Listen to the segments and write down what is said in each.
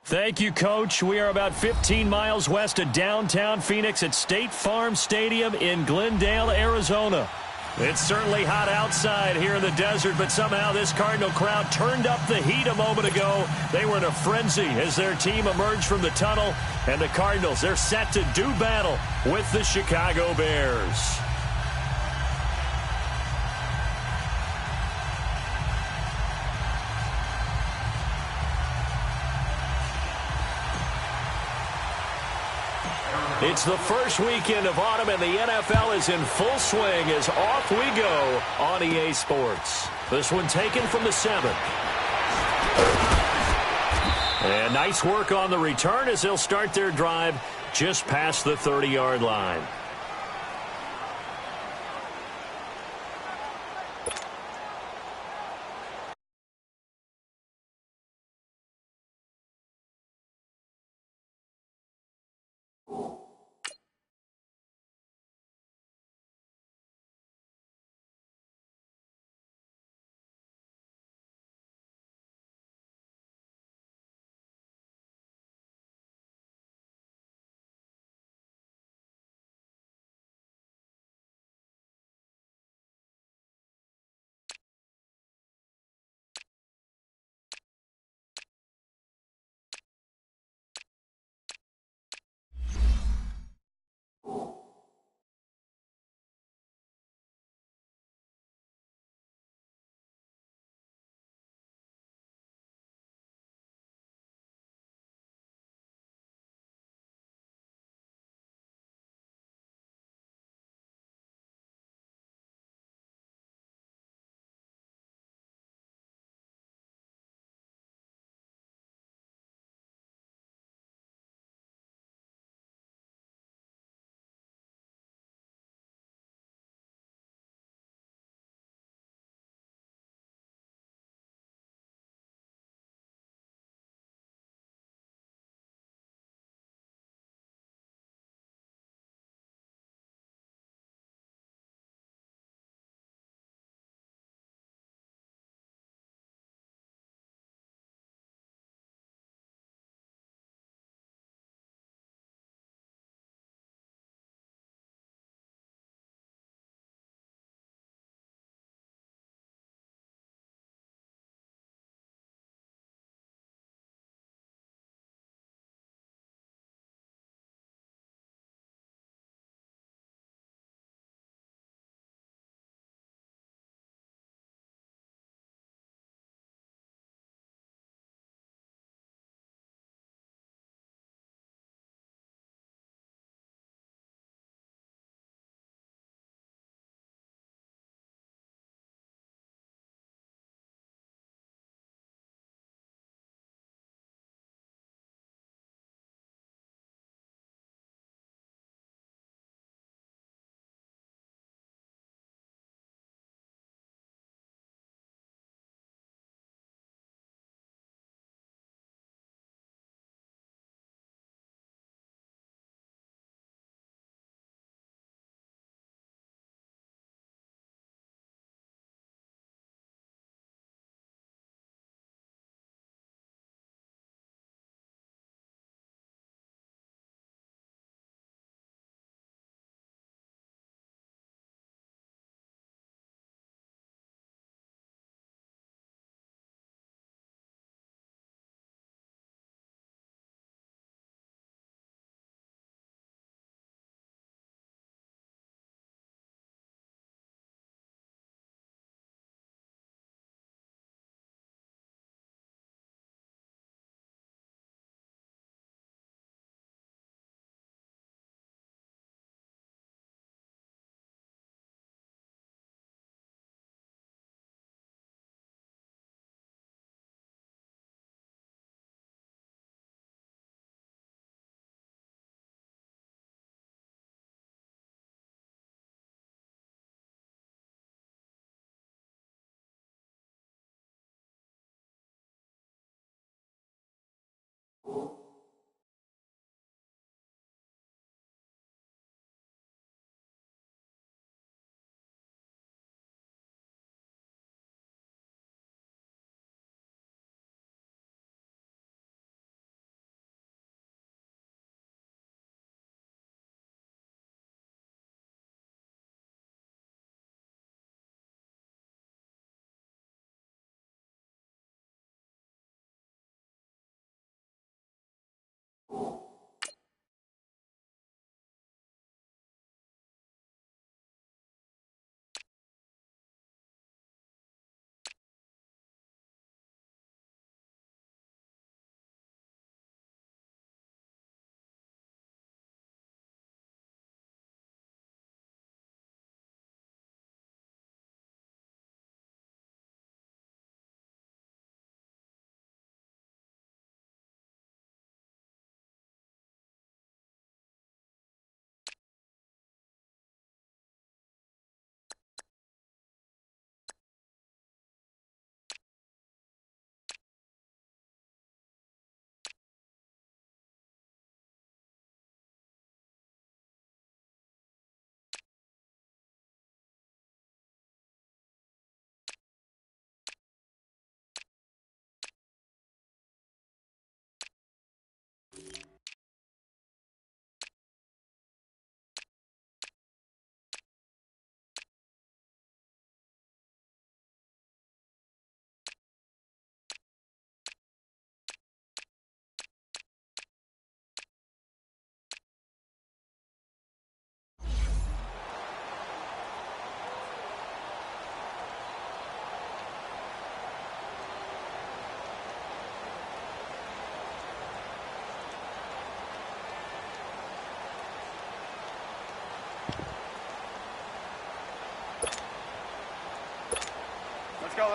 Thank you, Coach. We are about 15 miles west of downtown Phoenix at State Farm Stadium in Glendale, Arizona. It's certainly hot outside here in the desert, but somehow this Cardinal crowd turned up the heat a moment ago. They were in a frenzy as their team emerged from the tunnel, and the Cardinals, they're set to do battle with the Chicago Bears. It's the first weekend of autumn, and the NFL is in full swing as off we go on EA Sports. This one taken from the 7. And nice work on the return as they'll start their drive just past the 30-yard line.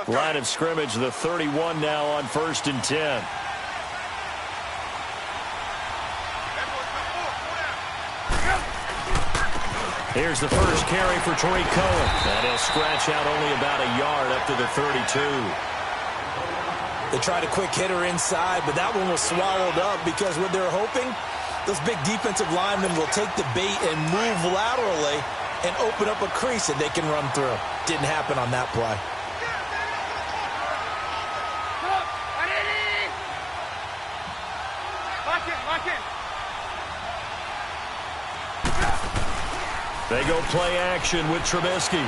Line of scrimmage, the 31 now on 1st and 10. Here's the first carry for Tariq Cohen. And he'll scratch out only about a yard up to the 32. They tried a quick hitter inside, but that one was swallowed up because what they're hoping, those big defensive linemen will take the bait and move laterally and open up a crease that they can run through. Didn't happen on that play. They go play action with Trubisky.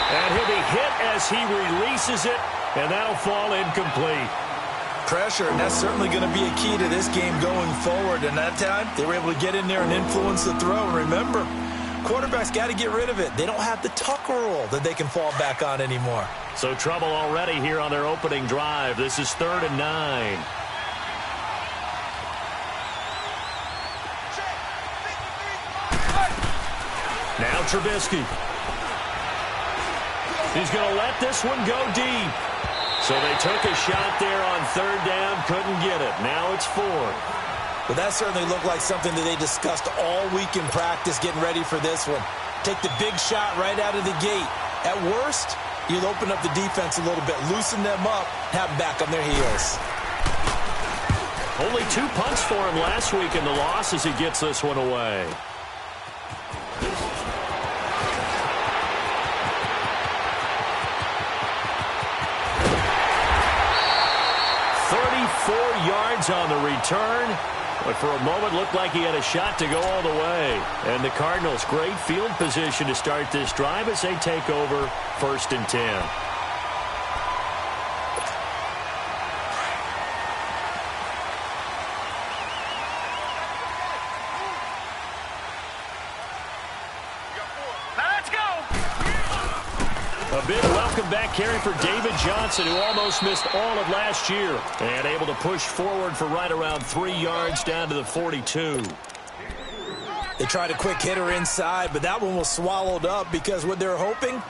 And he'll be hit as he releases it, and that'll fall incomplete. Pressure, and that's certainly going to be a key to this game going forward. And that time, they were able to get in there and influence the throw. And remember, quarterbacks got to get rid of it. They don't have the Tucker rule that they can fall back on anymore. So trouble already here on their opening drive. This is 3rd and 9. Now Trubisky. He's going to let this one go deep. So they took a shot there on 3rd down, couldn't get it. Now it's 4th. But that certainly looked like something that they discussed all week in practice getting ready for this one. Take the big shot right out of the gate. At worst, you'll open up the defense a little bit, loosen them up, have them back on their heels. Only 2 punts for him last week in the loss as he gets this one away. Yards on the return, but for a moment looked like he had a shot to go all the way. And the Cardinals, great field position to start this drive as they take over 1st and 10. A big welcome back carry for David Johnson, who almost missed all of last year, and able to push forward for right around 3 yards down to the 42. They tried a quick hitter inside, but that one was swallowed up because what they're hoping,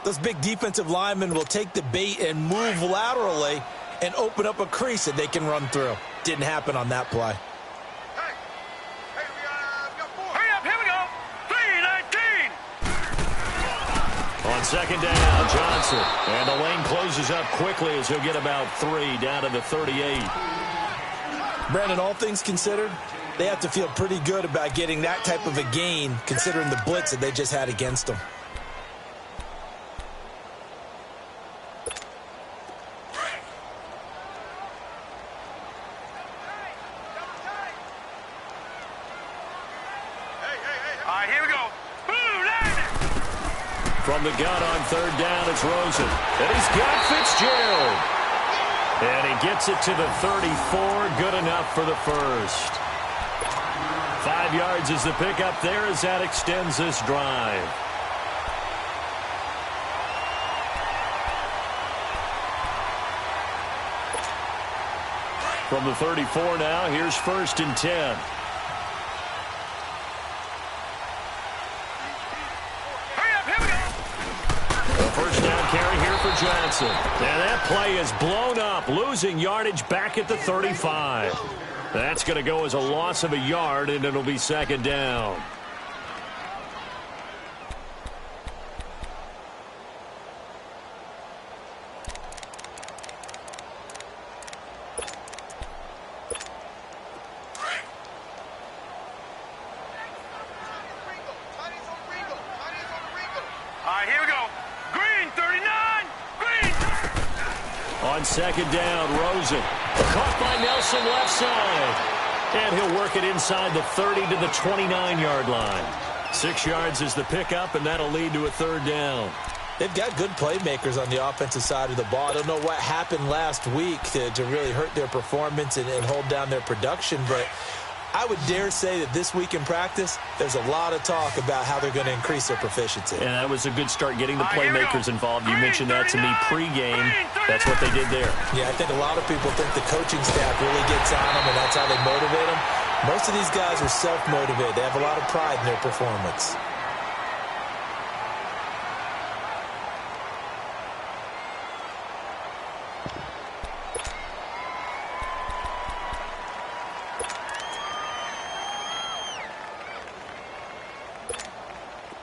those big defensive linemen will take the bait and move laterally and open up a crease that they can run through. Didn't happen on that play. On 2nd down, Johnson. And the lane closes up quickly as he'll get about 3 down to the 38. Brandon, all things considered, they have to feel pretty good about getting that type of a gain considering the blitz that they just had against them. From the gun on 3rd down, it's Rosen. And he's got Fitzgerald. And he gets it to the 34. Good enough for the first. 5 yards is the pickup there as that extends this drive. From the 34 now, here's 1st and 10. First down carry here for Johnson. And that play is blown up, losing yardage back at the 35. That's going to go as a loss of a yard, and it'll be 2nd down. On 2nd down, Rosen. Caught by Nelson left side. And he'll work it inside the 30 to the 29-yard line. 6 yards is the pickup, and that'll lead to a 3rd down. They've got good playmakers on the offensive side of the ball. I don't know what happened last week to really hurt their performance and hold down their production, but I would dare say that this week in practice, there's a lot of talk about how they're going to increase their proficiency. And that was a good start getting the playmakers involved. You mentioned that to me pregame. That's what they did there. Yeah, I think a lot of people think the coaching staff really gets on them, and that's how they motivate them. Most of these guys are self-motivated. They have a lot of pride in their performance.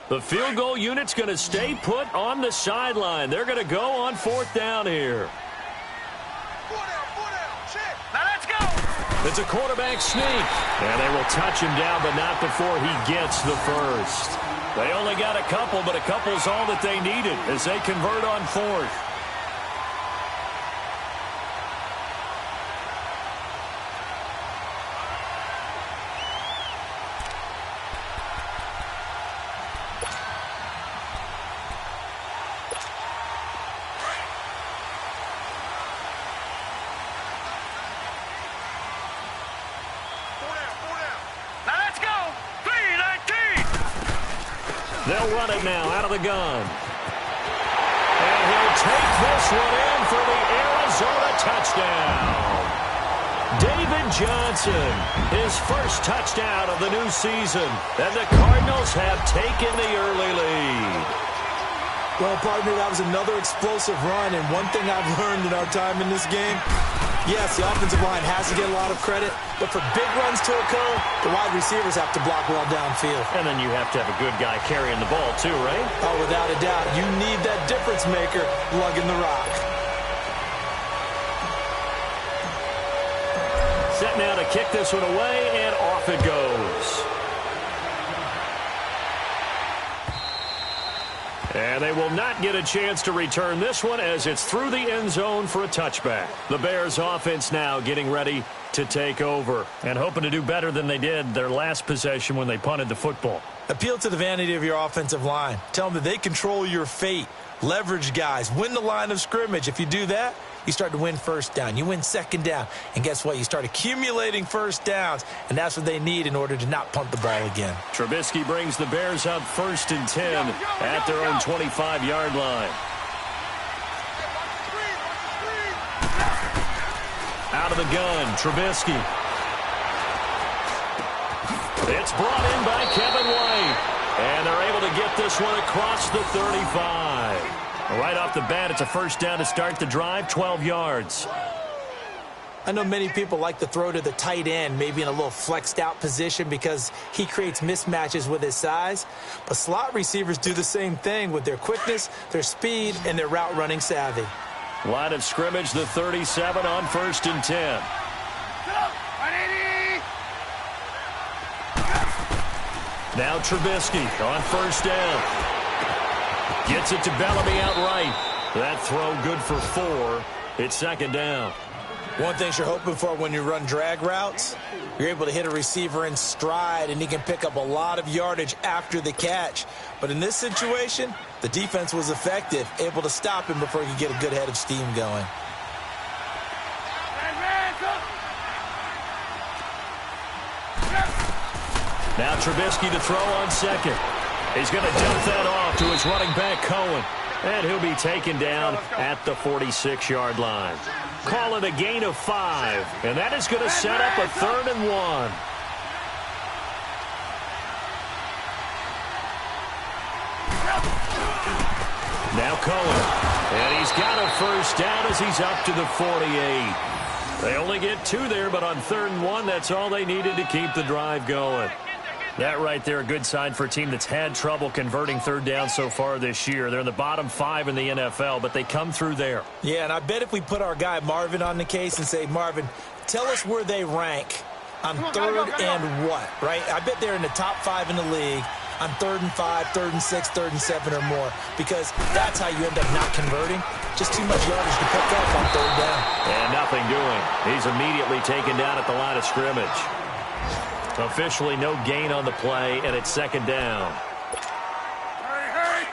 The field goal unit's going to stay put on the sideline. They're going to go on 4th down here. Now let's go. It's a quarterback sneak. And they will touch him down, but not before he gets the first. They only got a couple, but a couple's all that they needed as they convert on 4th. They'll run it now out of the gun. And he'll take this one in for the Arizona touchdown. David Johnson, his first touchdown of the new season. And the Cardinals have taken the early lead. Well, partner, that was another explosive run. And one thing I've learned in our time in this game, yes, the offensive line has to get a lot of credit, but for big runs to occur, the wide receivers have to block well downfield. And then you have to have a good guy carrying the ball too, right? Oh, without a doubt. You need that difference maker lugging the rock. Set now to kick this one away, and off it goes. And they will not get a chance to return this one as it's through the end zone for a touchback. The Bears offense now getting ready to take over and hoping to do better than they did their last possession when they punted the football. Appeal to the vanity of your offensive line. Tell them that they control your fate. Leverage guys. Win the line of scrimmage. If you do that, you start to win first down. You win second down. And guess what? You start accumulating first downs. And that's what they need in order to not punt the ball again. Trubisky brings the Bears up 1st and 10 at their own 25-yard line. Out of the gun, Trubisky. It's brought in by Kevin White. And they're able to get this one across the 35. Right off the bat, it's a first down to start the drive, 12 yards. I know many people like to throw to the tight end, maybe in a little flexed out position because he creates mismatches with his size. But slot receivers do the same thing with their quickness, their speed, and their route running savvy. Line of scrimmage, the 37 on 1st and 10. Now Trubisky on 1st down. Gets it to Bellamy outright. That throw good for 4. It's 2nd down. One thing you're hoping for when you run drag routes, you're able to hit a receiver in stride, and he can pick up a lot of yardage after the catch. But in this situation, the defense was effective, able to stop him before he could get a good head of steam going. Now Trubisky to throw on 2nd. He's going to dump that off to his running back, Cohen. And he'll be taken down at the 46-yard line. Call it a gain of 5. And that is going to set up a 3rd and 1. Now Cohen. And he's got a first down as he's up to the 48. They only get 2 there, but on 3rd and 1, that's all they needed to keep the drive going. That right there, a good sign for a team that's had trouble converting 3rd down so far this year. They're in the bottom 5 in the NFL, but they come through there. Yeah, and I bet if we put our guy Marvin on the case and say, Marvin, tell us where they rank on 3rd and what, right? I bet they're in the top 5 in the league on 3rd and 5, 3rd and 6, 3rd and 7 or more, because that's how you end up not converting. Just too much yardage to pick up on 3rd down. And nothing doing. He's immediately taken down at the line of scrimmage. Officially no gain on the play, and it's 2nd down. Hurry.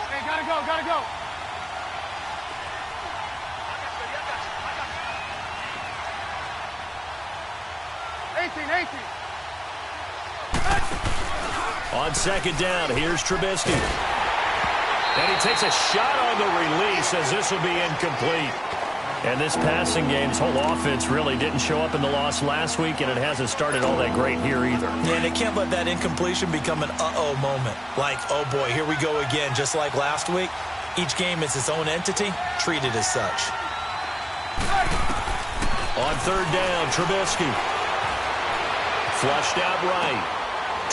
Hey, gotta go. 18. On 2nd down, here's Trubisky. And he takes a shot on the release as this will be incomplete. And this passing game's whole offense really didn't show up in the loss last week, and it hasn't started all that great here either. Yeah, and they can't let that incompletion become an uh-oh moment. Like, oh boy, here we go again, just like last week. Each game is its own entity, treated as such. On third down, Trubisky. Flushed out right.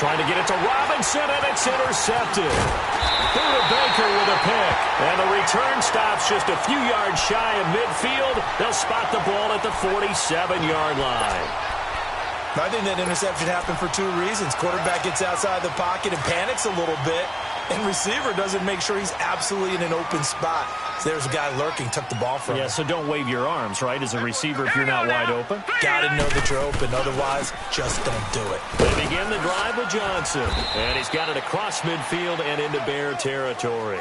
Trying to get it to Robinson, and it's intercepted. Buda Baker with a pick. And the return stops just a few yards shy of midfield. They'll spot the ball at the 47-yard line. I think that interception happened for two reasons. Quarterback gets outside the pocket and panics a little bit, and receiver doesn't make sure he's absolutely in an open spot. So there's a guy lurking, took the ball from him. Yeah, so don't wave your arms, right, as a receiver if you're not wide open. Got to know that you're open. Otherwise, just don't do it. They begin the drive with Johnson, and he's got it across midfield and into Bear territory.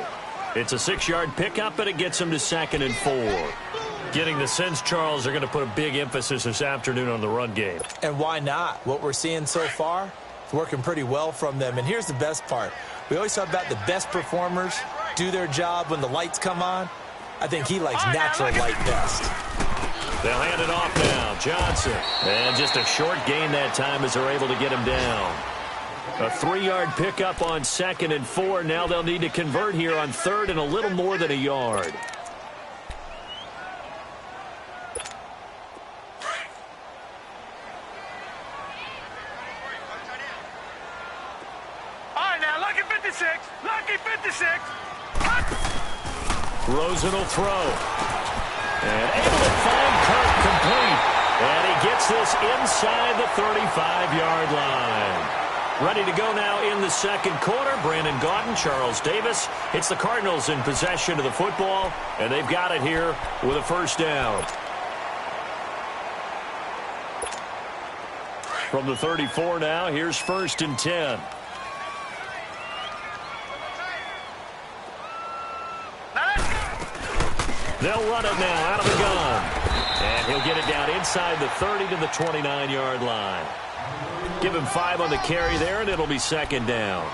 It's a 6-yard pickup, and it gets him to 2nd and 4. Getting the sense, Charles, they're going to put a big emphasis this afternoon on the run game. And why not? What we're seeing so far, it's working pretty well from them. And here's the best part. We always talk about the best performers do their job when the lights come on. I think he likes natural light best. They'll hand it off now. Johnson. And just a short gain that time as they're able to get him down. A 3-yard pickup on 2nd and 4. Now they'll need to convert here on 3rd and a little more than a yard. Lucky 56. Rosen will throw. And able to find Kirk complete. And he gets this inside the 35-yard line. Ready to go now in the second quarter. Brandon Gaudin, Charles Davis. It's the Cardinals in possession of the football, and they've got it here with a first down. From the 34 now, here's 1st and 10. They'll run it now out of the gun. And he'll get it down inside the 30 to the 29-yard line. Give him 5 on the carry there, and it'll be 2nd down.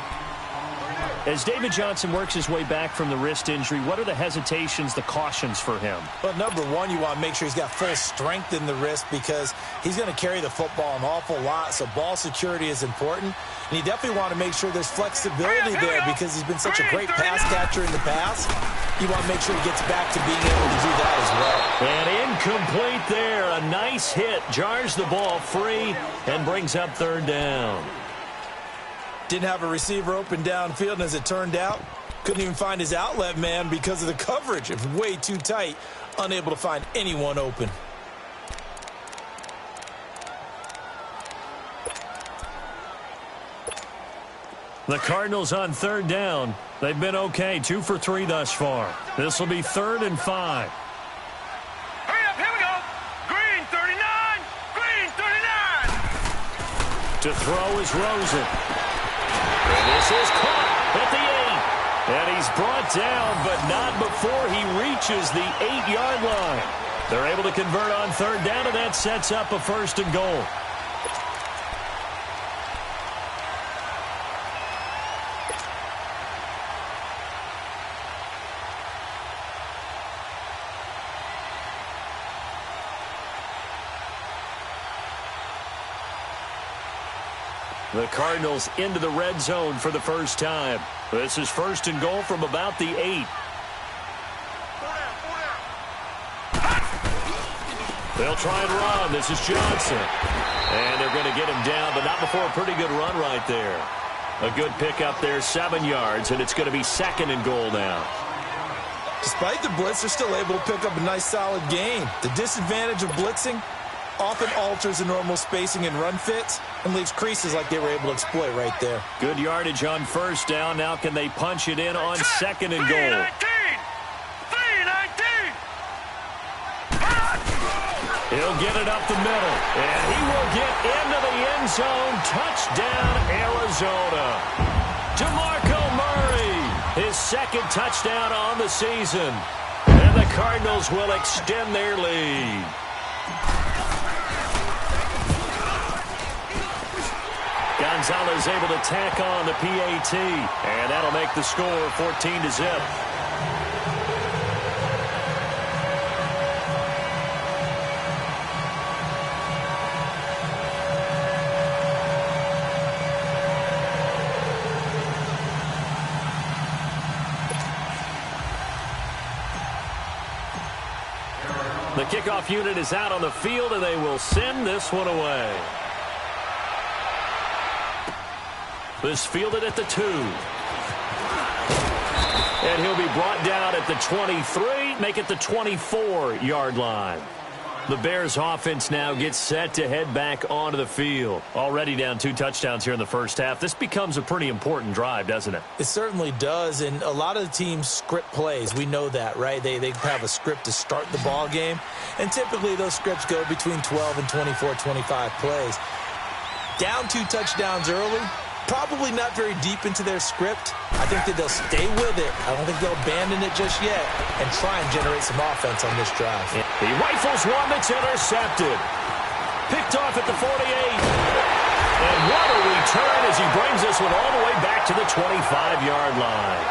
As David Johnson works his way back from the wrist injury, what are the hesitations, the cautions for him? Well, number one, you want to make sure he's got full strength in the wrist because he's going to carry the football an awful lot, so ball security is important. And you definitely want to make sure there's flexibility there because he's been such a great pass catcher in the past. You want to make sure he gets back to being able to do that as well. And incomplete there. A nice hit. Jars the ball free and brings up 3rd down. Didn't have a receiver open downfield, and as it turned out, couldn't even find his outlet man because of the coverage. It was way too tight, unable to find anyone open. The Cardinals on 3rd down. They've been okay, 2 for 3 thus far. This will be 3rd and 5. Hurry up, here we go. Green 39, green 39. To throw is Rosen. And this is caught at the 8. And he's brought down, but not before he reaches the 8-yard line. They're able to convert on 3rd down, and that sets up a 1st and goal. The Cardinals into the red zone for the first time. This is 1st and goal from about the 8. They'll try and run. This is Johnson. And they're going to get him down, but not before a pretty good run right there. A good pickup there, 7 yards, and it's going to be 2nd and goal now. Despite the blitz, they're still able to pick up a nice solid gain. The disadvantage of blitzing often alters the normal spacing and run fits and leaves creases like they were able to exploit right there. Good yardage on 1st down. Now can they punch it in on 2nd and goal? 3-19. He'll get it up the middle, and he will get into the end zone. Touchdown, Arizona. DeMarco Murray, his 2nd touchdown on the season. And the Cardinals will extend their lead. Gonzalez able to tack on the PAT, and that'll make the score 14-0. The kickoff unit is out on the field, and they will send this one away. This fielded at the 2. And he'll be brought down at the 23, make it the 24-yard line. The Bears offense now gets set to head back onto the field. Already down 2 touchdowns here in the first half. This becomes a pretty important drive, doesn't it? It certainly does, and a lot of the teams script plays. We know that, right? They have a script to start the ball game, and typically those scripts go between 12 and 24, 25 plays. Down 2 touchdowns early, probably not very deep into their script. I think that they'll stay with it. I don't think they'll abandon it just yet and try and generate some offense on this drive. He rifles one that's intercepted. Picked off at the 48. And what a return as he brings this one all the way back to the 25-yard line.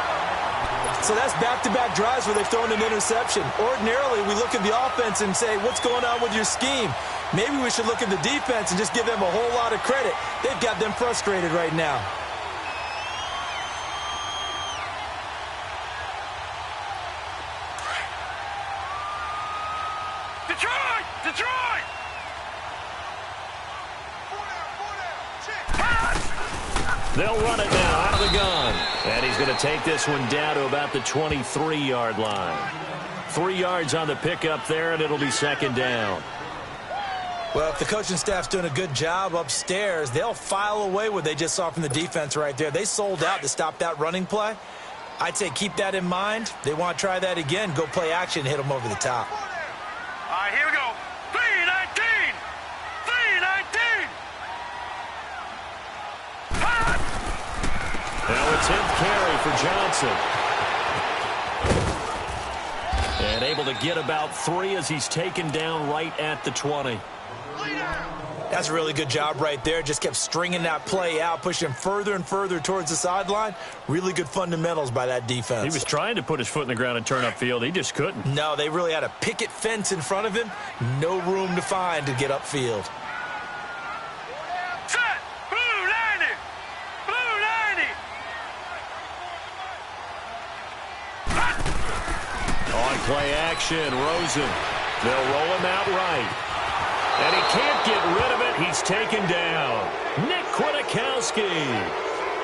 So that's back-to-back drives where they've thrown an interception. Ordinarily, we look at the offense and say, what's going on with your scheme? Maybe we should look at the defense and just give them a whole lot of credit. They've got them frustrated right now. Detroit! Detroit! They'll run it now out of the gun. And he's going to take this one down to about the 23-yard line. 3 yards on the pickup there, and it'll be second down. Well, if the coaching staff's doing a good job upstairs, they'll file away what they just saw from the defense right there. They sold out to stop that running play. I'd say keep that in mind. They want to try that again. Go play action, hit them over the top. All right, here we go. 3-19! 3-19! Now a 10th carry for Johnson. And able to get about 3 as he's taken down right at the 20. That's a really good job right there. Just kept stringing that play out, pushing him further and further towards the sideline. Really good fundamentals by that defense. He was trying to put his foot in the ground and turn upfield. He just couldn't. No, they really had a picket fence in front of him. No room to find to get upfield. Set! Blue 90! Blue 90! On play action, Rosen. They'll roll him out right. And he can't get rid of it. He's taken down. Nick Kwiatkowski.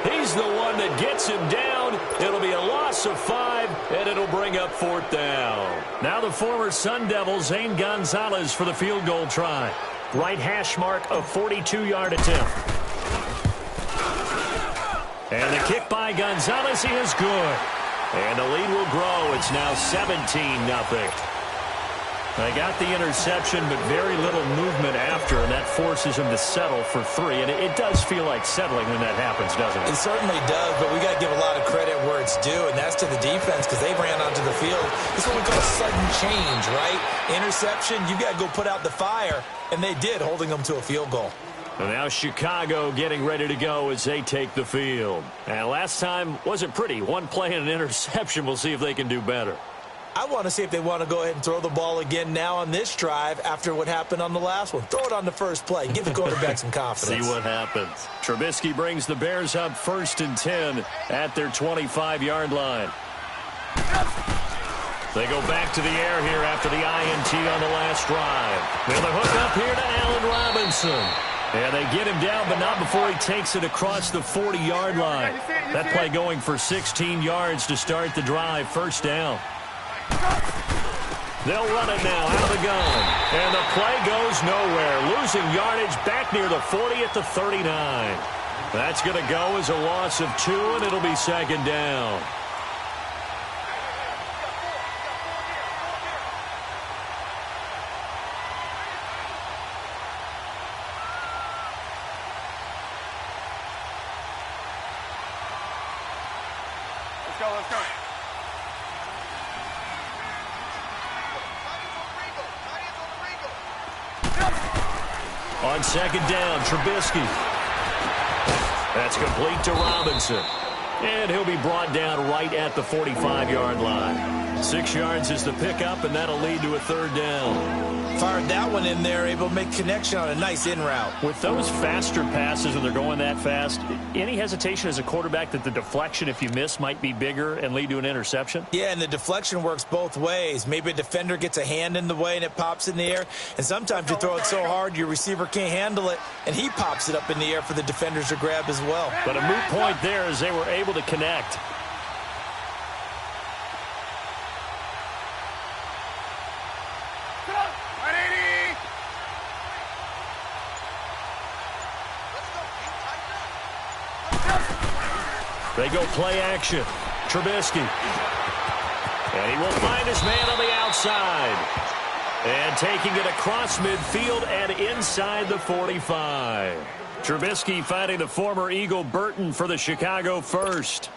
He's the one that gets him down. It'll be a loss of 5, and it'll bring up 4th down. Now the former Sun Devil, Zane Gonzalez, for the field goal try. Right hash mark, a 42-yard attempt. And the kick by Gonzalez is good. And the lead will grow. It's now 17-0. They got the interception, but very little movement after, and that forces him to settle for 3. And it does feel like settling when that happens, doesn't it? It certainly does, but we got to give a lot of credit where it's due, and that's to the defense because they ran onto the field. This is what we call a sudden change, right? Interception, you got to go put out the fire, and they did, holding them to a field goal. And now Chicago getting ready to go as they take the field. And last time wasn't pretty. 1 play and an interception. We'll see if they can do better. I want to see if they want to go ahead and throw the ball again now on this drive after what happened on the last one. Throw it on the first play. Give the quarterback some confidence. See what happens. Trubisky brings the Bears up 1st and 10 at their 25-yard line. They go back to the air here after the INT on the last drive. They'll hook up here to Allen Robinson. And they get him down, but not before he takes it across the 40-yard line. That play going for 16 yards to start the drive. 1st down. They'll run it now out of the gun. And the play goes nowhere. Losing yardage back near the 40 at the 39. That's going to go as a loss of 2, and it'll be 2nd down. Let's go, let's go. On 2nd down, Trubisky. That's complete to Robinson. And he'll be brought down right at the 45-yard line. 6 yards is the pickup, and that'll lead to a third down. Fired that one in there, able to make connection on a nice in route. With those faster passes when they're going that fast, any hesitation as a quarterback that the deflection, if you miss, might be bigger and lead to an interception? Yeah, and the deflection works both ways. Maybe a defender gets a hand in the way and it pops in the air, and sometimes you throw it so hard your receiver can't handle it, and he pops it up in the air for the defenders to grab as well. But a moot point there as they were able to connect. They go play action. Trubisky. And he will find his man on the outside. And taking it across midfield and inside the 45. Trubisky finding the former Eagle Burton for the Chicago first.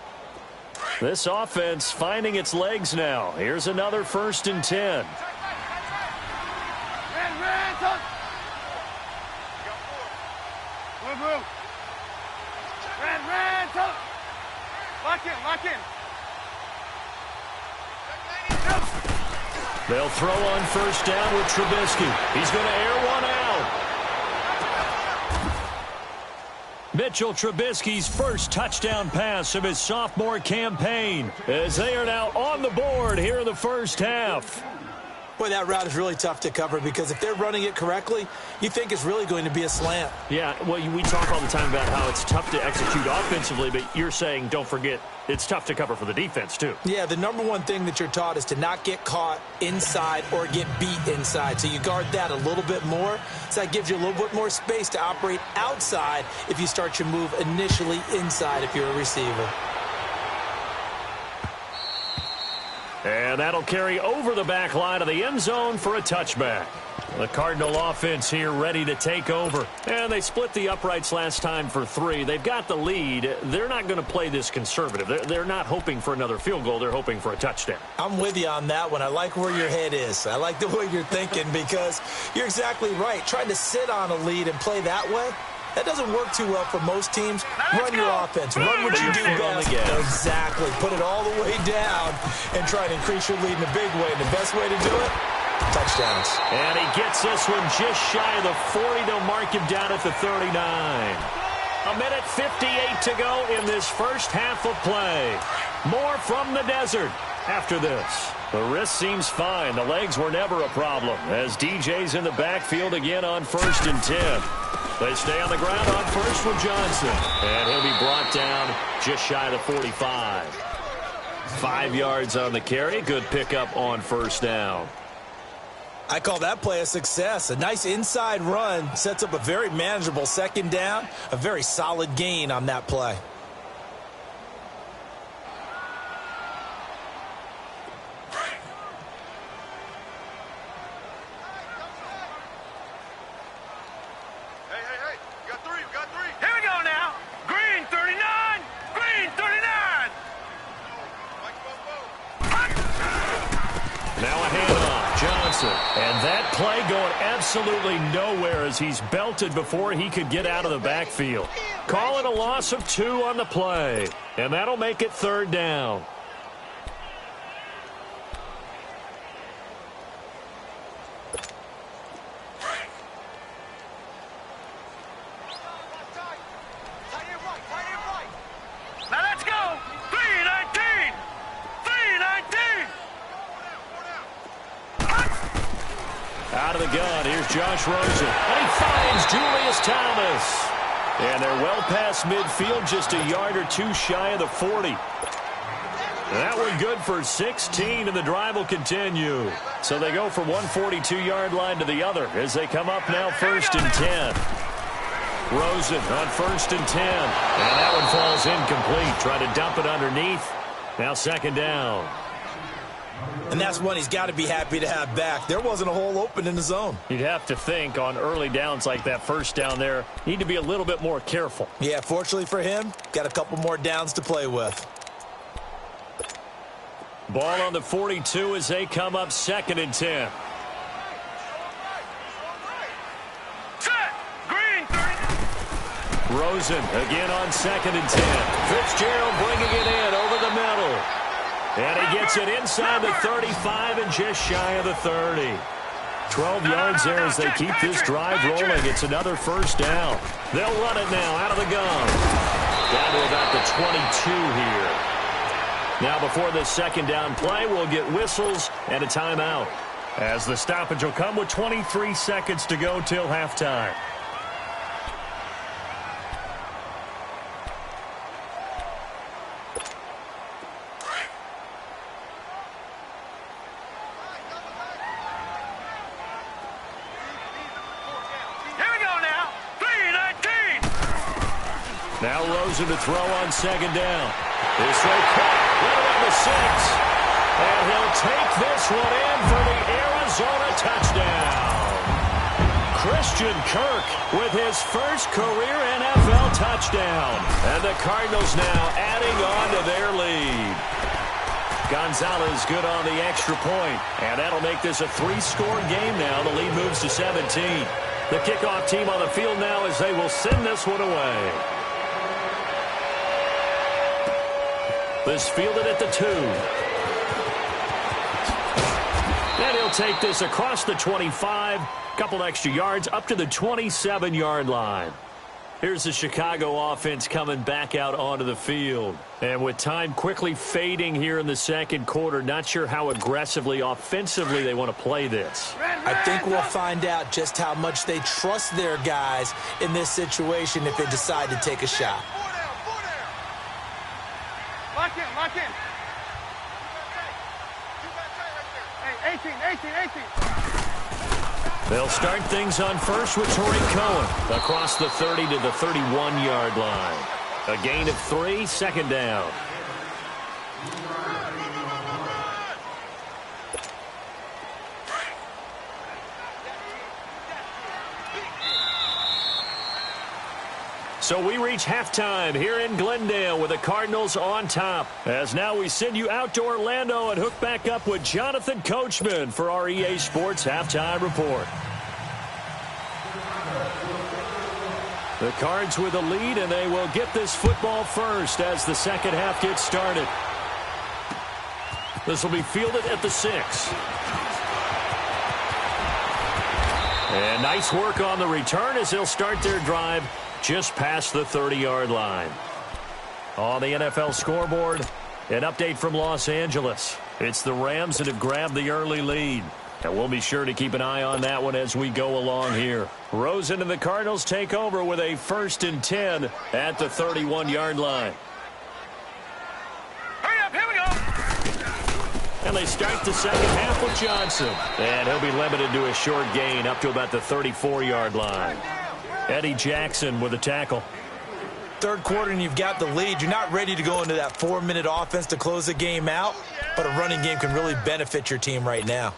This offense finding its legs now. Here's another 1st and 10. Lock in. They'll throw on 1st down with Trubisky. He's going to air one out. Mitchell Trubisky's first touchdown pass of his sophomore campaign as they are now on the board here in the first half. Boy, that route is really tough to cover because if they're running it correctly, you think it's really going to be a slant. Yeah, well, we talk all the time about how it's tough to execute offensively, but you're saying, don't forget, it's tough to cover for the defense, too. Yeah, the number one thing that you're taught is to not get caught inside or get beat inside. So you guard that a little bit more. So that gives you a little bit more space to operate outside if you start your move initially inside if you're a receiver. And that'll carry over the back line of the end zone for a touchback. The Cardinal offense here ready to take over. And they split the uprights last time for 3. They've got the lead. They're not going to play this conservative. They're not hoping for another field goal. They're hoping for a touchdown. I'm with you on that one. I like where your head is. I like the way you're thinking because you're exactly right. Trying to sit on a lead and play that way, that doesn't work too well for most teams. Run your offense. Run what you do best. Exactly. Put it all the way down and try to increase your lead in a big way. And the best way to do it, touchdowns. And he gets this one just shy of the 40. They'll mark him down at the 39. 1:58 to go in this first half of play. More from the desert after this. The wrist seems fine. The legs were never a problem as DJ's in the backfield again on 1st and 10. They stay on the ground on 1st with Johnson. And he'll be brought down just shy of the 45. 5 yards on the carry. Good pickup on 1st down. I call that play a success. A nice inside run sets up a very manageable 2nd down. A very solid gain on that play. And that play going absolutely nowhere as he's belted before he could get out of the backfield. Call it a loss of 2 on the play. And that'll make it 3rd down. Now let's go! 3-19! 3-19! Out of the gun, here's Josh Rosen. And he finds Julius Thomas. And they're well past midfield, just a yard or 2 shy of the 40. That one good for 16, and the drive will continue. So they go from one 42-yard line to the other as they come up now 1st and 10. Rosen on 1st and 10. And that one falls incomplete. Trying to dump it underneath. Now 2nd down. And that's one he's got to be happy to have back. There wasn't a hole open in the zone. You'd have to think on early downs like that 1st down there, need to be a little bit more careful. Yeah, fortunately for him, got a couple more downs to play with. Ball on the 42 as they come up 2nd and 10. Set! Green 30. Rosen again on 2nd and 10. Fitzgerald bringing it in over the middle. And he gets it inside the 35 and just shy of the 30. 12 yards there as they keep this drive rolling. It's another first down. They'll run it now out of the gun. Down to about the 22 here. Now before this second down play, we'll get whistles and a timeout, as the stoppage will come with 23 seconds to go till halftime. Now Rosen to throw on second down. This throw caught right around the 6. And he'll take this one in for the Arizona touchdown. Christian Kirk with his first career NFL touchdown. And the Cardinals now adding on to their lead. Gonzalez good on the extra point. And that'll make this a 3-score game now. The lead moves to 17. The kickoff team on the field now as they will send this one away. This fielded at the 2. And he'll take this across the 25. Couple extra yards up to the 27-yard line. Here's the Chicago offense coming back out onto the field. And with time quickly fading here in the second quarter, not sure how aggressively, offensively they want to play this. I think we'll find out just how much they trust their guys in this situation if they decide to take a shot. Lock in. Hey, 18. They'll start things on first with Torrey Cohen across the 30 to the 31-yard line. A gain of 3, second down. So we reach halftime here in Glendale with the Cardinals on top. As now we send you out to Orlando and hook back up with Jonathan Coachman for our EA Sports Halftime Report. The Cards with a lead, and they will get this football first as the second half gets started. This will be fielded at the 6. And nice work on the return as they'll start their drive just past the 30-yard line. On the NFL scoreboard, an update from Los Angeles. It's the Rams that have grabbed the early lead. And we'll be sure to keep an eye on that one as we go along here. Rosen and the Cardinals take over with a 1st and 10 at the 31-yard line. Hurry up, here we go. And they start the second half with Johnson. And he'll be limited to a short gain up to about the 34-yard line. Eddie Jackson with a tackle. Third quarter and you've got the lead. You're not ready to go into that 4-minute offense to close the game out, but a running game can really benefit your team right now.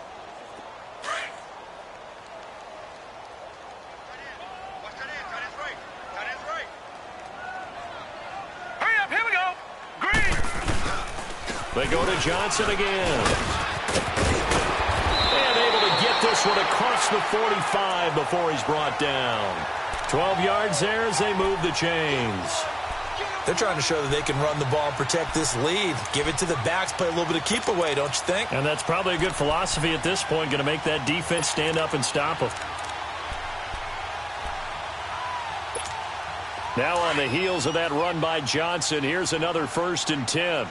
Hurry up, here we go. Green. They go to Johnson again. And able to get this one across the 45 before he's brought down. 12 yards there as they move the chains. They're trying to show that they can run the ball and protect this lead. Give it to the backs, play a little bit of keep away, don't you think? And that's probably a good philosophy at this point, going to make that defense stand up and stop them. Now on the heels of that run by Johnson, here's another 1st and 10.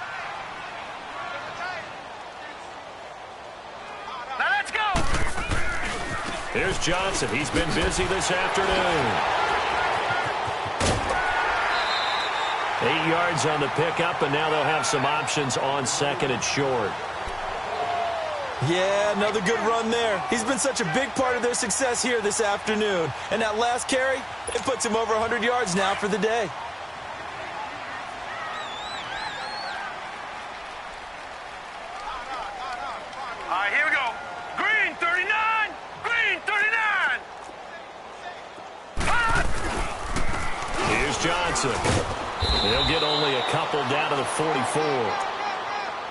Now let's go. Here's Johnson. He's been busy this afternoon. 8 yards on the pickup, and now they'll have some options on second and short. Yeah, another good run there. He's been such a big part of their success here this afternoon. And that last carry, it puts him over 100 yards now for the day. All right, here we go. Green 39. Green 39. Here's Johnson. They'll get only a couple down to the 44.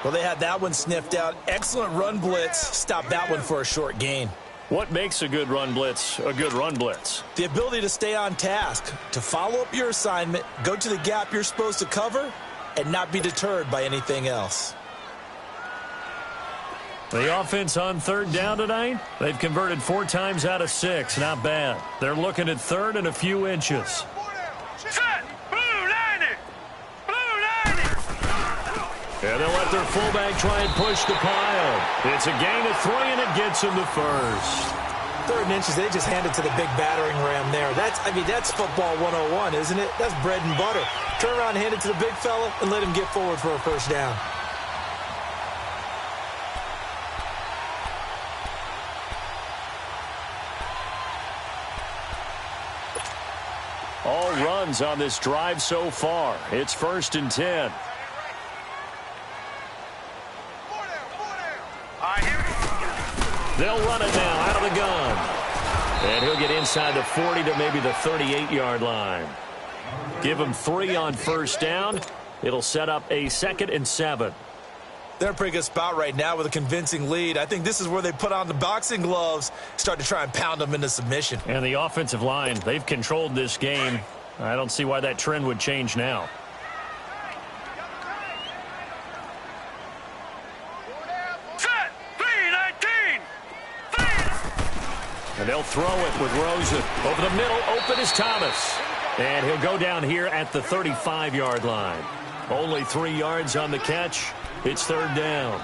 Well, they had that one sniffed out. Excellent run blitz. Stop that one for a short gain. What makes a good run blitz a good run blitz? The ability to stay on task, to follow up your assignment, go to the gap you're supposed to cover, and not be deterred by anything else. The offense on third down tonight, they've converted 4 times out of 6. Not bad. They're looking at third and a few inches. Set. Blue 90. Blue 90. And they'll let their fullback try and push the pile. It's a gain of 3, and it gets them the first. 3rd and inches, they just hand it to the big battering ram there. That's football 101, isn't it? That's bread and butter. Turn around, hand it to the big fella, and let him get forward for a first down. All runs on this drive so far. It's 1st and 10. They'll run it now out of the gun. And he'll get inside the 40 to maybe the 38-yard line. Give him 3 on first down. It'll set up a 2nd and 7. They're in a pretty good spot right now with a convincing lead. I think this is where they put on the boxing gloves, start to try and pound them into submission. And the offensive line, they've controlled this game. I don't see why that trend would change now. Set. 3-19. And they'll throw it with Rosen. Over the middle, open is Thomas. And he'll go down here at the 35-yard line. Only 3 yards on the catch. It's 3rd down.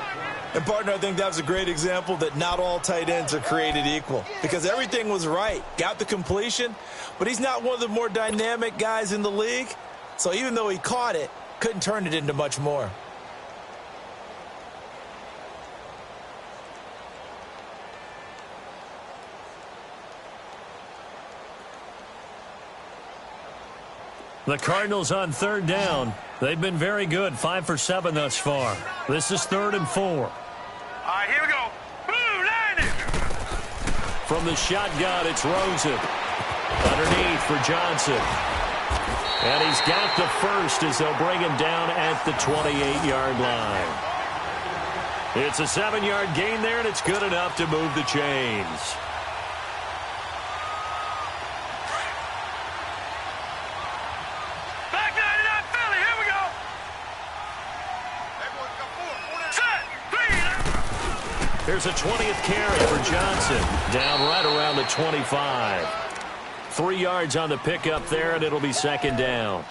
And, partner, I think that was a great example that not all tight ends are created equal. Because everything was right. Got the completion, but he's not one of the more dynamic guys in the league. So even though he caught it, couldn't turn it into much more. The Cardinals on 3rd down. They've been very good, 5 for 7 thus far. This is 3rd and 4. All right, here we go. Blue 90. From the shotgun, it's Rosen. Underneath for Johnson. And he's got the first as they'll bring him down at the 28-yard line. It's a 7-yard gain there, and it's good enough to move the chains. Back 99 Philly. Here we go. Set. 3. Here's a 20th carry for Johnson. Down right around the 25. 3 yards on the pickup there, and it'll be 2nd down.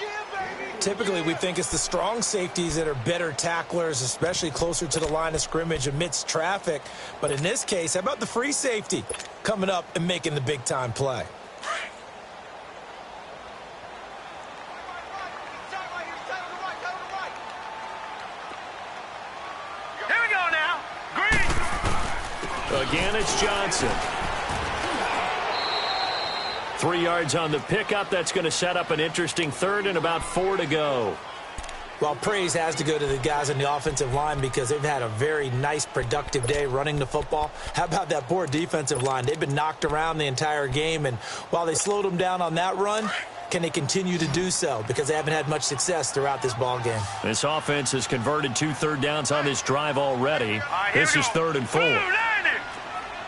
Typically, we think it's the strong safeties that are better tacklers, especially closer to the line of scrimmage amidst traffic. But in this case, how about the free safety coming up and making the big-time play? Here we go now. Green. Again, it's Johnson. 3 yards on the pickup. That's going to set up an interesting 3rd and about 4 to go. Well, praise has to go to the guys on the offensive line because they've had a very nice, productive day running the football. How about that poor defensive line? They've been knocked around the entire game, and while they slowed them down on that run, can they continue to do so? Because they haven't had much success throughout this ball game. This offense has converted 2 third downs on this drive already. This is 3rd and 4. Blue 90.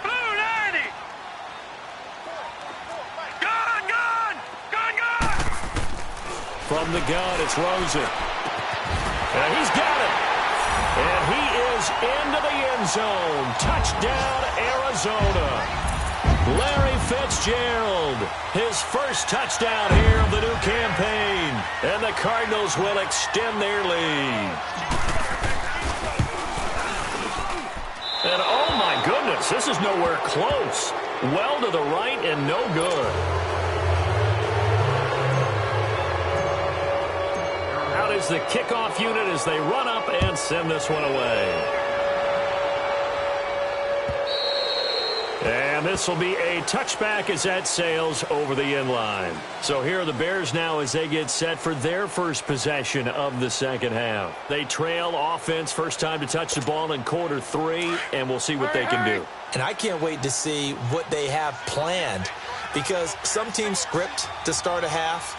Blue 90. Gun, gun. Gun, gun. From the gun, it's Rosen. And he's got it. And he is into the end zone. Touchdown, Arizona. Larry Fitzgerald, his first touchdown here of the new campaign. And the Cardinals will extend their lead. And oh my goodness, this is nowhere close. Well to the right and no good. Out is the kickoff unit as they run up and send this one away. And this will be a touchback as that sails over the end line. So here are the Bears now as they get set for their first possession of the second half. They trail offense, first time to touch the ball in quarter 3, and we'll see what they can do. And I can't wait to see what they have planned because some teams script to start a half.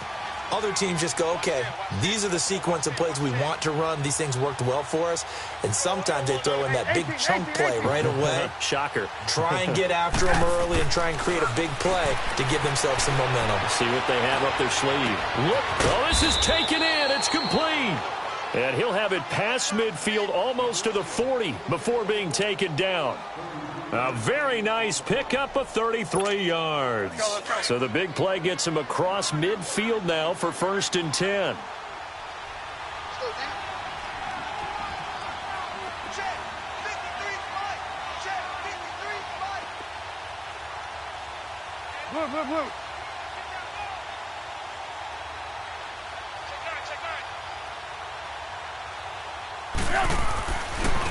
Other teams just go, okay, these are the sequence of plays we want to run. These things worked well for us. And sometimes they throw in that big chunk play right away. Shocker. Try and get after them early and try and create a big play to give themselves some momentum. See what they have up their sleeve. Look, oh, this is taken in. It's complete. And he'll have it past midfield almost to the 40 before being taken down. A very nice pickup of 33 yards. So the big play gets him across midfield now for 1st and 10.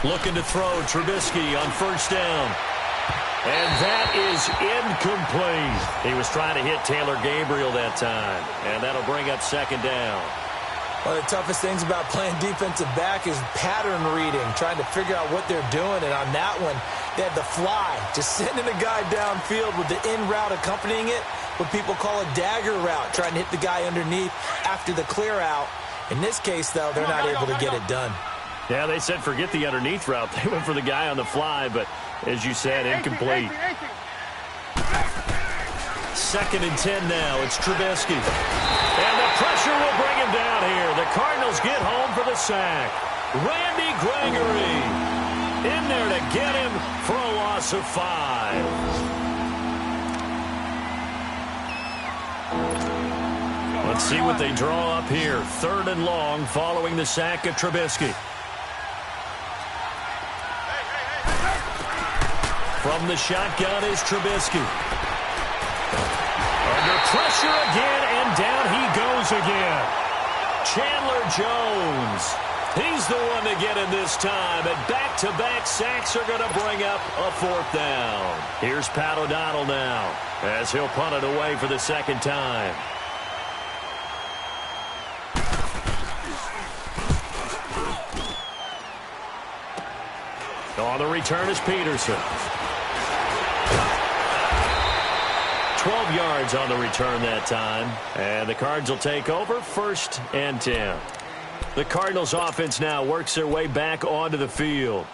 Looking to throw Trubisky on 1st down. And that is incomplete. He was trying to hit Taylor Gabriel that time. And that'll bring up 2nd down. One of the toughest things about playing defensive back is pattern reading, trying to figure out what they're doing. And on that one, they had the fly, just sending a guy downfield with the in route accompanying it, what people call a dagger route, trying to hit the guy underneath after the clear out. In this case, though, they're not able to get it done. Yeah, they said forget the underneath route. They went for the guy on the fly, but as you said, incomplete. 2nd and 10 now. It's Trubisky. And the pressure will bring him down here. The Cardinals get home for the sack. Randy Gregory in there to get him for a loss of 5. Let's see what they draw up here. 3rd and long following the sack of Trubisky. From the shotgun is Trubisky. Under pressure again, and down he goes again. Chandler Jones. He's the one to get him this time, and back-to-back sacks are going to bring up a 4th down. Here's Pat O'Donnell now, as he'll punt it away for the 2nd time. On the return is Peterson. 12 yards on the return that time. And the Cards will take over 1st and 10. The Cardinals offense now works their way back onto the field.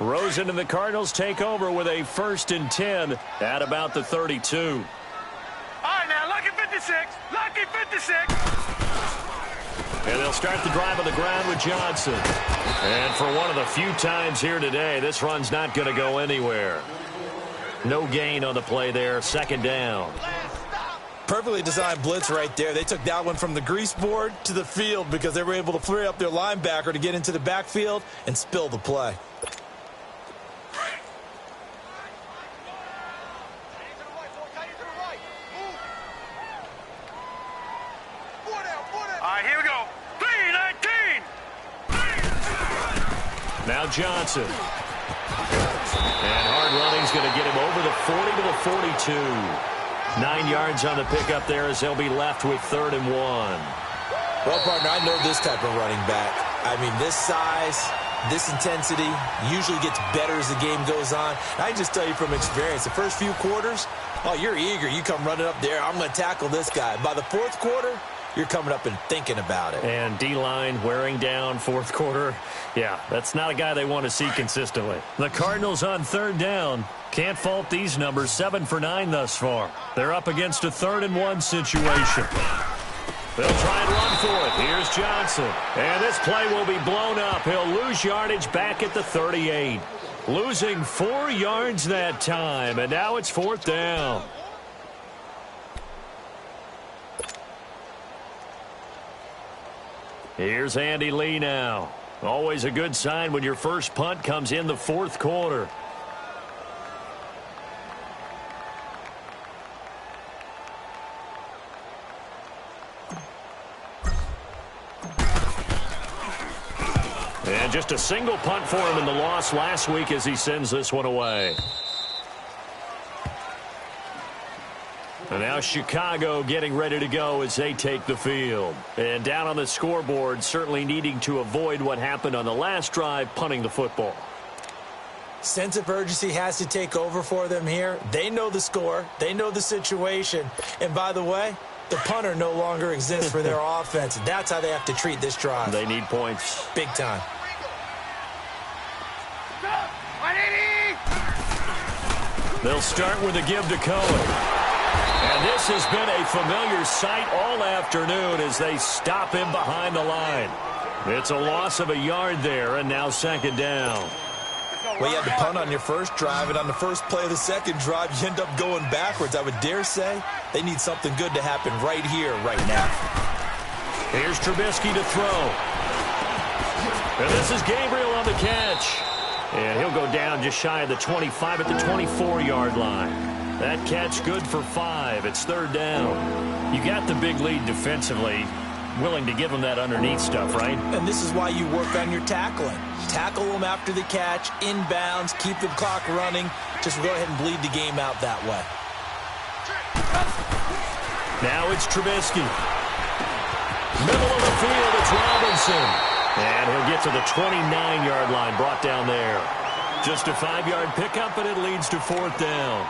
Rosen and the Cardinals take over with a 1st and 10 at about the 32. All right, now, lucky 56. Lucky 56. And they'll start the drive on the ground with Johnson. And for one of the few times here today, this run's not going to go anywhere. No gain on the play there. 2nd down. Perfectly designed blitz right there. They took that one from the grease board to the field because they were able to free up their linebacker to get into the backfield and spill the play. All right, here we go. 3-19. Now Johnson. And hard running's going to get him over the 40 to the 42. 9 yards on the pickup there as they'll be left with 3rd and 1. Well, partner, I know this type of running back. I mean, this size, this intensity usually gets better as the game goes on. And I can just tell you from experience, the first few quarters, oh, you're eager. You come running up there. I'm going to tackle this guy. By the 4th quarter, you're coming up and thinking about it. And D-line wearing down 4th quarter. Yeah, that's not a guy they want to see consistently. The Cardinals on 3rd down. Can't fault these numbers. 7 for 9 thus far. They're up against a 3rd and 1 situation. They'll try and run for it. Here's Johnson. And this play will be blown up. He'll lose yardage back at the 38. Losing 4 yards that time. And now it's 4th down. Here's Andy Lee now. Always a good sign when your first punt comes in the 4th quarter. And just a single punt for him in the loss last week as he sends this one away. And now Chicago getting ready to go as they take the field. And down on the scoreboard, certainly needing to avoid what happened on the last drive, punting the football. Sense of urgency has to take over for them here. They know the score. They know the situation. And by the way, the punter no longer exists for their offense. That's how they have to treat this drive. They need points. Big time. They'll start with a give to Cohen. And And this has been a familiar sight all afternoon as they stop him behind the line. It's a loss of a yard there, and now second down. Well, you had to punt on your first drive, and on the first play of the second drive, you end up going backwards. I would dare say they need something good to happen right here, right now. Here's Trubisky to throw. And this is Gabriel on the catch. And he'll go down just shy of the 25 at the 24-yard line. That catch good for 5. It's third down. You got the big lead defensively. Willing to give them that underneath stuff, right? And this is why you work on your tackling. Tackle them after the catch, inbounds, keep the clock running. Just go ahead and bleed the game out that way. Now it's Trubisky. Middle of the field, it's Robinson. And he'll get to the 29-yard line, brought down there. Just a 5-yard pickup, and it leads to fourth down.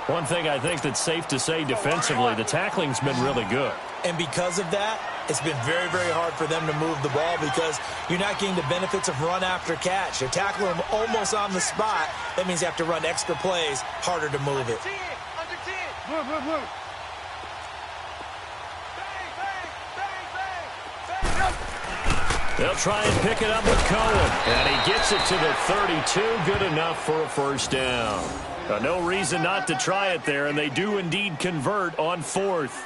One thing I think that's safe to say defensively, the tackling's been really good. And because of that, it's been very, very hard for them to move the ball because you're not getting the benefits of run after catch. You're tackling them almost on the spot. That means you have to run extra plays, harder to move it. They'll try and pick it up with Cohen. And he gets it to the 32. Good enough for a first down. No reason not to try it there, and they do indeed convert on fourth.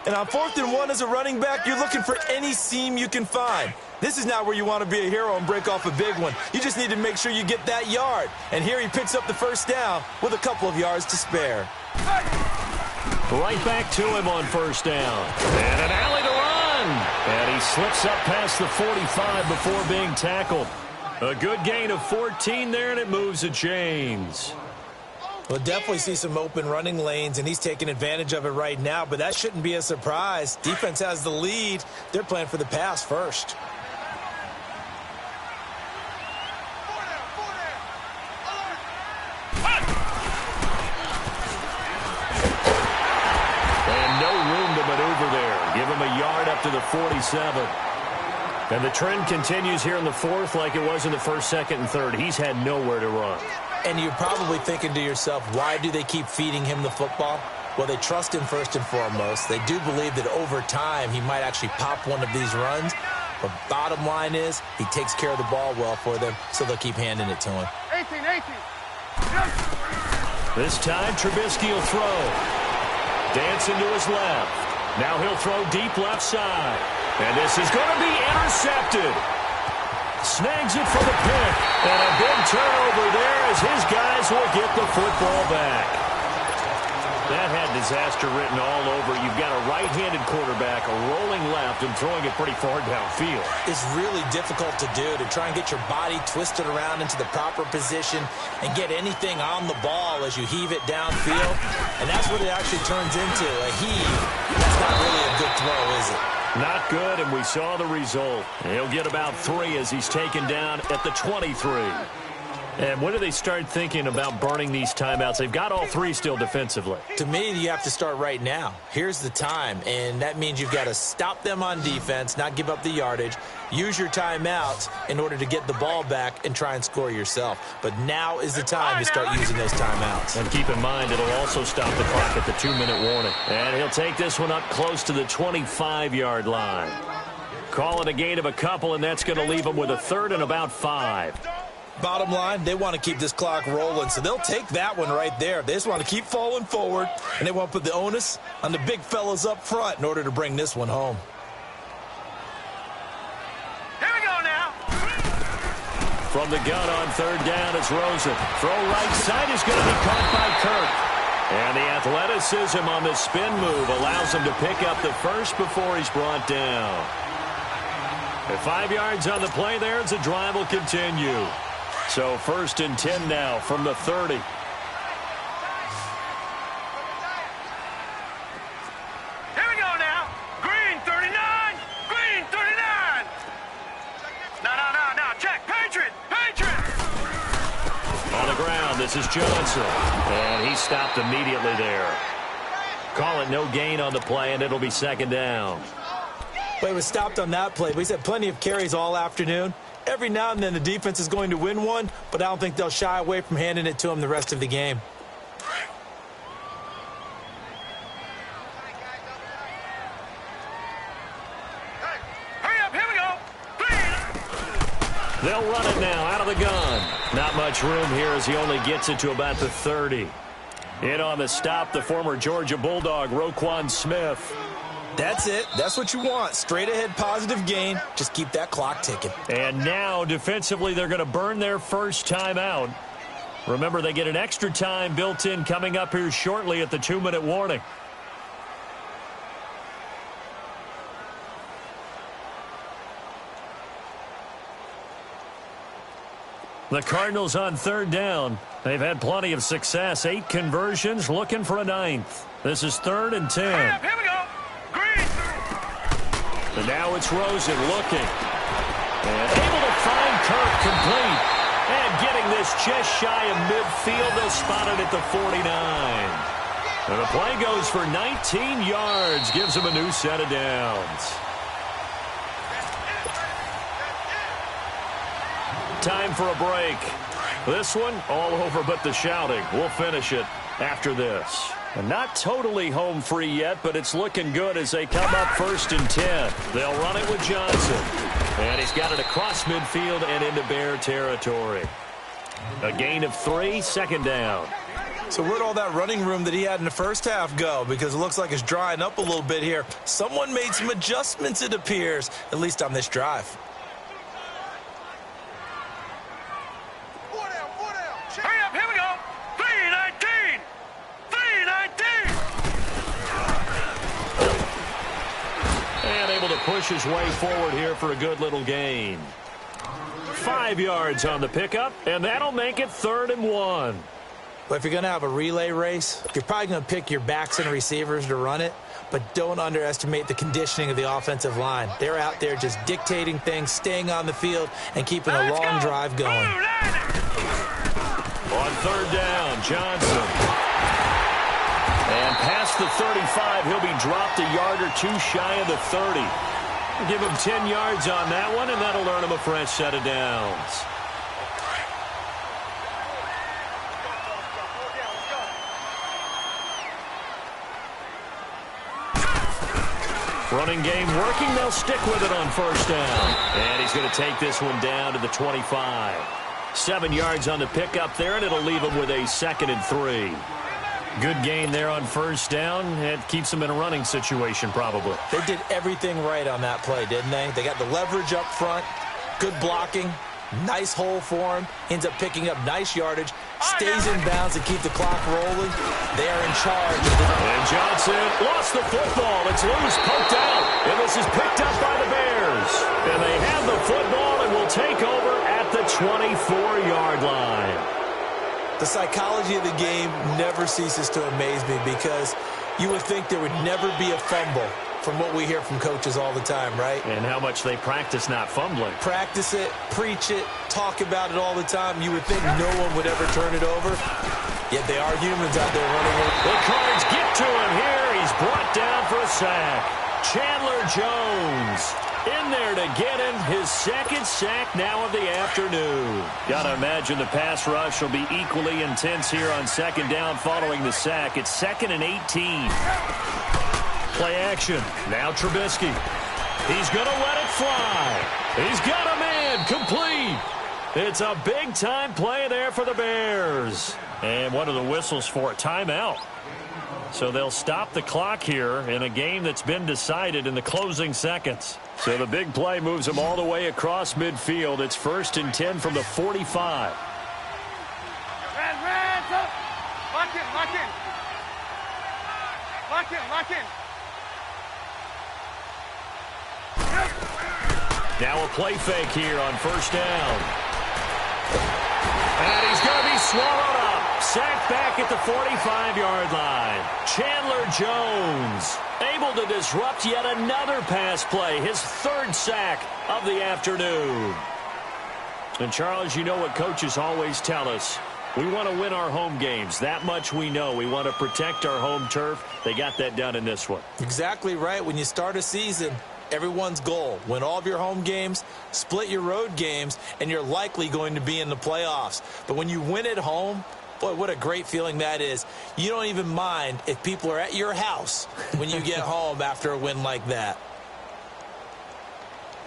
And on 4th and 1 as a running back, you're looking for any seam you can find. This is not where you want to be a hero and break off a big one. You just need to make sure you get that yard. And here he picks up the first down with a couple of yards to spare. Right back to him on first down. And an alley to run. And he slips up past the 45 before being tackled. A good gain of 14 there, and it moves the chains. We'll definitely see some open running lanes, and he's taking advantage of it right now, but that shouldn't be a surprise. Defense has the lead. They're playing for the pass first. And no room to maneuver there. Give him a yard up to the 47. And the trend continues here in the fourth like it was in the first, second, and third. He's had nowhere to run. And you're probably thinking to yourself, why do they keep feeding him the football? Well, they trust him first and foremost. They do believe that over time he might actually pop one of these runs. But bottom line is he takes care of the ball well for them, so they'll keep handing it to him. 18. This time Trubisky will throw. Dancing to his left. Now he'll throw deep left side. And this is going to be intercepted. Snags it for the pick. And a big turnover there as his guys will get the football back. That had disaster written all over. You've got a right-handed quarterback, a rolling left, and throwing it pretty far downfield. It's really difficult to do, to try and get your body twisted around into the proper position and get anything on the ball as you heave it downfield. And that's what it actually turns into, a heave. That's not really a good throw, is it? Not good, and we saw the result. He'll get about 3 as he's taken down at the 23. And when do they start thinking about burning these timeouts? They've got all 3 still defensively. To me, you have to start right now. Here's the time, and that means you've got to stop them on defense, not give up the yardage, use your timeouts in order to get the ball back and try and score yourself. But now is the time to start using those timeouts. And keep in mind, it'll also stop the clock at the 2-minute warning. And he'll take this one up close to the 25-yard line. Call it a gain of a couple, and that's going to leave them with a third and about 5. Bottom line, they want to keep this clock rolling, so they'll take that one right there. They just want to keep falling forward, and they want to put the onus on the big fellas up front in order to bring this one home. Here we go now. From the gun on third down, it's Rosen. Throw right side is going to be caught by Kirk. And the athleticism on the spin move allows him to pick up the first before he's brought down. At 5 yards on the play there, as the drive will continue. So 1st and 10 now from the 30. Here we go now. Green 39. Green 39. No. Check. Patriot. On the ground, this is Johnson. And he stopped immediately there. Call it no gain on the play, and it'll be second down. Well, he was stopped on that play, but he's had plenty of carries all afternoon. Every now and then the defense is going to win one, but I don't think they'll shy away from handing it to him the rest of the game. They'll run it now out of the gun. Not much room here as he only gets it to about the 30. In on the stop, the former Georgia Bulldog, Roquan Smith. That's it. That's what you want. Straight ahead positive gain. Just keep that clock ticking. And now, defensively, they're going to burn their first timeout. Remember, they get an extra time built in coming up here shortly at the 2-minute warning. The Cardinals on 3rd down. They've had plenty of success. 8 conversions, looking for a 9th. This is 3rd and 10. Here we go. Green. And now it's Rosen looking. And able to find Kirk complete. And getting this just shy of midfield. They'll spot it at the 49. And the play goes for 19 yards. Gives them a new set of downs. Time for a break. This one all over but the shouting. We'll finish it after this. And not totally home free yet, but it's looking good as they come up 1st and 10. They'll run it with Johnson. And he's got it across midfield and into Bear territory. A gain of 3, 2nd down. So where'd all that running room that he had in the first half go? Because it looks like it's drying up a little bit here. Someone made some adjustments, it appears, at least on this drive. Hurry up, here we go. 319. 319. And able to push his way forward here for a good little gain. 5 yards on the pickup, and that'll make it 3rd and 1. But if you're going to have a relay race, you're probably going to pick your backs and receivers to run it, but don't underestimate the conditioning of the offensive line. They're out there just dictating things, staying on the field, and keeping a long drive going. On 3rd down, Johnson. And past the 35, he'll be dropped a yard or 2 shy of the 30. Give him 10 yards on that one, and that'll earn him a fresh set of downs. Running game working. They'll stick with it on 1st down. And he's going to take this one down to the 25. 7 yards on the pickup there, and it'll leave him with a 2nd and 3. Good gain there on 1st down. It keeps them in a running situation, probably. They did everything right on that play, didn't they? They got the leverage up front, good blocking, nice hole for him, ends up picking up nice yardage, stays in bounds to keep the clock rolling. They are in charge. And Johnson lost the football. It's loose, poked out, and this is picked up by the Bears. And they have the football and will take over at the 24-yard line. The psychology of the game never ceases to amaze me because you would think there would never be a fumble from what we hear from coaches all the time, right? And how much they practice not fumbling. Practice it, preach it, talk about it all the time. You would think no one would ever turn it over. Yet they are humans out there running it. The Cards get to him here. He's brought down for a sack. Chandler Jones in there to get him his 2nd sack now of the afternoon. Got to imagine the pass rush will be equally intense here on 2nd down following the sack. It's 2nd and 18. Play action. Now Trubisky. He's going to let it fly. He's got a man complete. It's a big-time play there for the Bears. And what are the whistles for? Timeout. So they'll stop the clock here in a game that's been decided in the closing seconds. So the big play moves them all the way across midfield. It's 1st and 10 from the 45. Hands up. Lock in, lock in. Lock in, lock in. Now a play fake here on 1st down. And he's going to be swallowed up. Sacked back at the 45-yard line. Chandler Jones able to disrupt yet another pass play. His 3rd sack of the afternoon. And Charles, you know what coaches always tell us. We want to win our home games. That much we know. We want to protect our home turf. They got that done in this one. Exactly right. When you start a season, everyone's goal, win all of your home games, split your road games, and you're likely going to be in the playoffs. But when you win at home, boy, what a great feeling that is. You don't even mind if people are at your house when you get home after a win like that.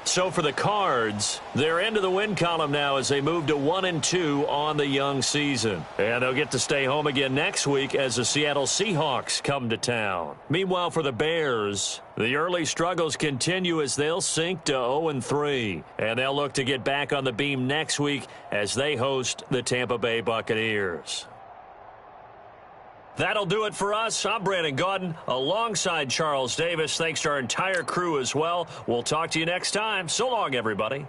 So for the Cards, they're into the win column now as they move to 1-2 on the young season. And they'll get to stay home again next week as the Seattle Seahawks come to town. Meanwhile, for the Bears, the early struggles continue as they'll sink to 0-3. And they'll look to get back on the beam next week as they host the Tampa Bay Buccaneers. That'll do it for us. I'm Brandon Gaudin alongside Charles Davis. Thanks to our entire crew as well. We'll talk to you next time. So long, everybody.